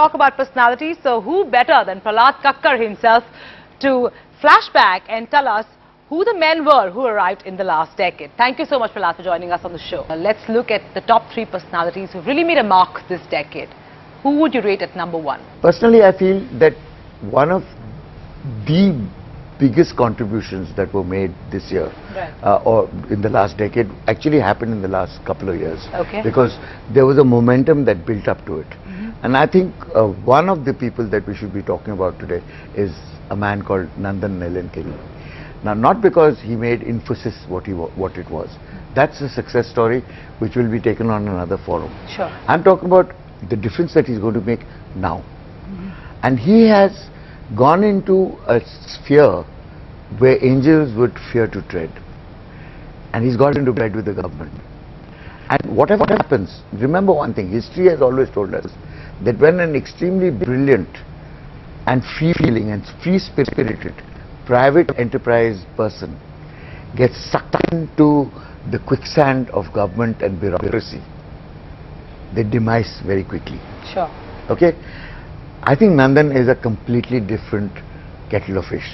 talk about personalities, so who better than Prahlad Kakkar himself to flashback and tell us who the men were who arrived in the last decade. Thank you so much, Prahlad, for joining us on the show. Let's look at the top 3 personalities who've really made a mark this decade. Who would you rate at number 1? Personally, I feel that one of the biggest contributions that were made this year or in the last decade actually happened in the last couple of years. Because there was a momentum that built up to it. And I think one of the people that we should be talking about today is a man called Nandan Nilekani. Now, not because he made Infosys what it was. That's a success story which will be taken on another forum. Sure. I'm talking about the difference that he's going to make now. And he has gone into a sphere where angels would fear to tread. And he's got into bed with the government. And whatever happens, remember one thing, history has always told us that when an extremely brilliant and free-feeling and free-spirited private enterprise person gets sucked into the quicksand of government and bureaucracy, they demise very quickly. Sure. Okay? I think Nandan is a completely different kettle of fish.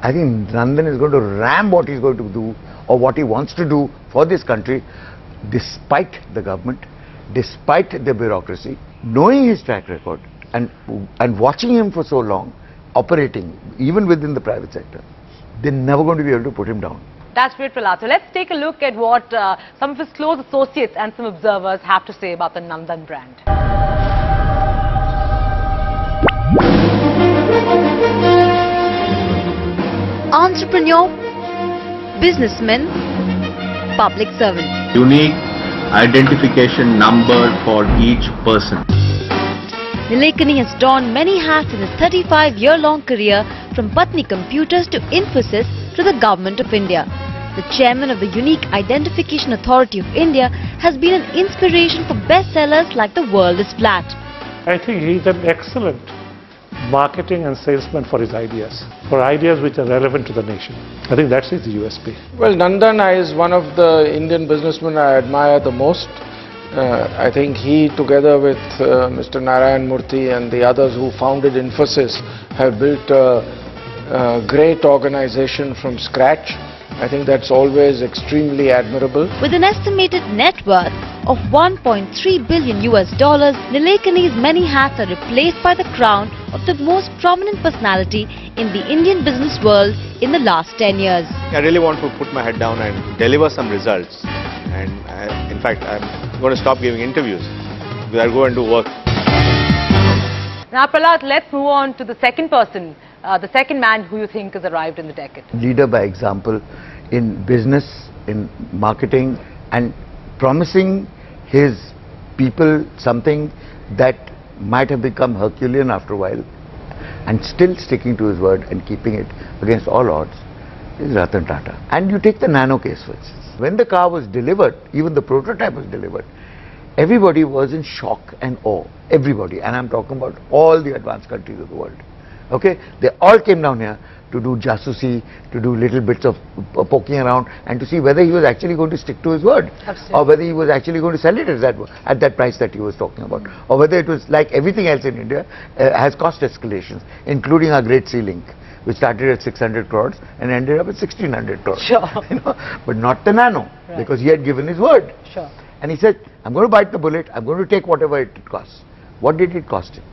I think Nandan is going to ram what he's going to do or what he wants to do for this country despite the government, despite the bureaucracy. Knowing his track record and watching him for so long, operating even within the private sector, they're never going to be able to put him down. That's great, Prahlad. So let's take a look at what some of his close associates and some observers have to say about the Nandan brand. Entrepreneur, businessman, public servant. Unique identification number for each person. Nilekani has donned many hats in his 35-year-long career, from Patni Computers to Infosys to the Government of India. The chairman of the Unique Identification Authority of India has been an inspiration for bestsellers like The World is Flat. I think he's an excellent marketing and salesman for his ideas, for ideas which are relevant to the nation. I think that's his USP. Well, Nandan is one of the Indian businessmen I admire the most. I think he, together with Mr. Narayan Murthy and the others who founded Infosys, have built a great organization from scratch. I think that's always extremely admirable. With an estimated net worth of $1.3 billion, Nilekani's many hats are replaced by the crown of the most prominent personality in the Indian business world in the last 10 years. I really want to put my head down and deliver some results. And in fact, I'm going to stop giving interviews because I'll go and do work. Now, Prahlad, let's move on to the second person, the second man who you think has arrived in the decade. Leader by example in business, in marketing, and promising his people something that might have become Herculean after a while, and still sticking to his word and keeping it against all odds, is Ratan Tata. And you take the Nano case, for instance. When the car was delivered, even the prototype was delivered, everybody was in shock and awe. Everybody. And I'm talking about all the advanced countries of the world. Okay? They all came down here to do jasusi, to do little bits of poking around, and to see whether he was actually going to stick to his word. Absolutely. Or whether he was actually going to sell it at that price that he was talking about. Or whether it was like everything else in India, has cost escalations, including our Great Sea Link, which started at 600 crores and ended up at 1600 crores. Sure. You know, but not the Nano, because he had given his word. Sure. And he said, I'm going to bite the bullet, I'm going to take whatever it costs. What did it cost him?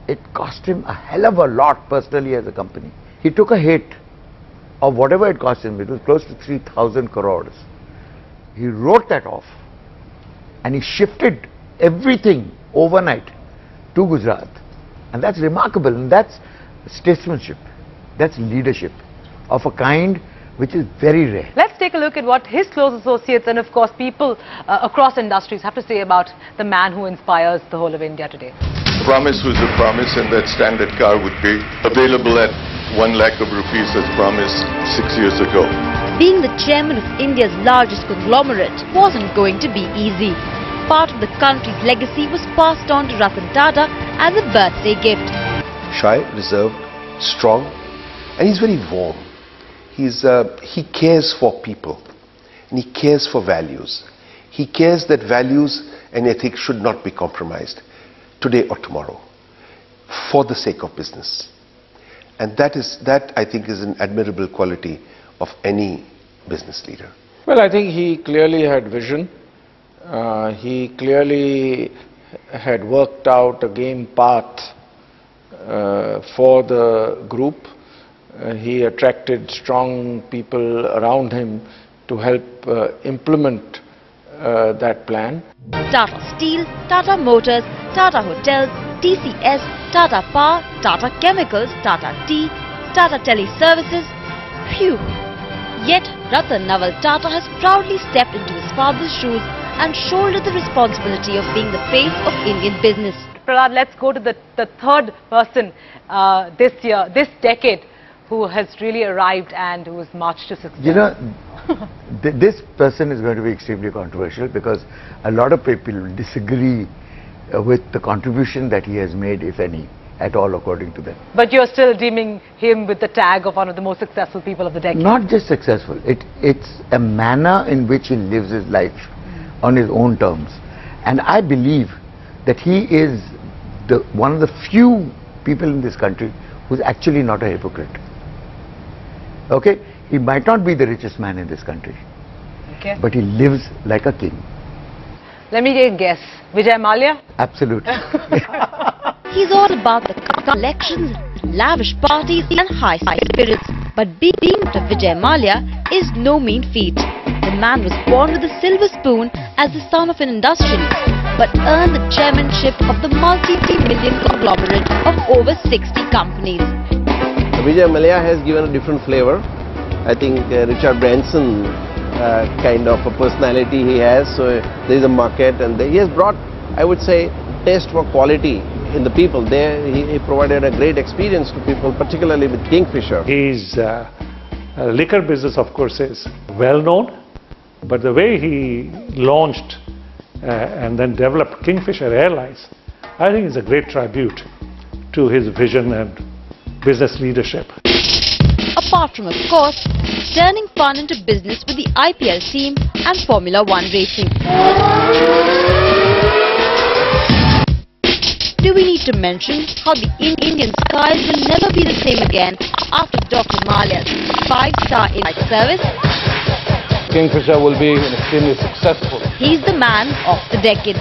It cost him a hell of a lot personally as a company. He took a hit of whatever it cost him. It was close to 3,000 crores. He wrote that off and he shifted everything overnight to Gujarat. And that's remarkable, and that's statesmanship. That's leadership of a kind which is very rare. Let's take a look at what his close associates and of course people across industries have to say about the man who inspires the whole of India today. The promise was a promise, and that standard car would be available at 1 lakh of rupees as promised 6 years ago. Being the chairman of India's largest conglomerate wasn't going to be easy. Part of the country's legacy was passed on to Ratan Tata as a birthday gift. Shy, reserved, strong, and he's very warm. He cares for people, and he cares for values. He cares that values and ethics should not be compromised. today or tomorrow, for the sake of business. And that I think is an admirable quality of any business leader. Well, I think he clearly had vision. He clearly had worked out a game path for the group. He attracted strong people around him to help implement that plan. Tata Steel, Tata Motors, Tata Hotels, TCS, Tata Power, Tata Chemicals, Tata Tea, Tata Teleservices. Phew! Yet Ratan Naval Tata has proudly stepped into his father's shoes and shouldered the responsibility of being the face of Indian business. Prahlad, let's go to the third person this decade who has really arrived and who has marched to success. You know, this person is going to be extremely controversial because a lot of people disagree with the contribution that he has made, if any, at all, according to them. But you're still deeming him with the tag of one of the most successful people of the decade. Not just successful, it's a manner in which he lives his life on his own terms. And I believe that he is one of the few people in this country who's actually not a hypocrite. Okay? He might not be the richest man in this country, okay, but he lives like a king. Let me take a guess. Vijay Mallya? Absolutely. He's all about the collections, lavish parties and high spirits. But being Vijay Mallya is no mean feat. The man was born with a silver spoon as the son of an industrialist, but earned the chairmanship of the multi-million conglomerate of over 60 companies. Vijay Mallya has given a different flavor. I think Richard Branson kind of a personality he has, so there is a market, and he has brought, I would say, taste for quality in the people. There he provided a great experience to people, particularly with Kingfisher. His liquor business, of course, is well known, but the way he launched and then developed Kingfisher Airlines, I think is a great tribute to his vision and business leadership. Apart from, of course, turning fun into business with the IPL team and Formula One racing. Do we need to mention how the Indian skies will never be the same again after Dr. Mallya's 5-star in-flight service? Kingfisher will be extremely successful. He's the man of the decade.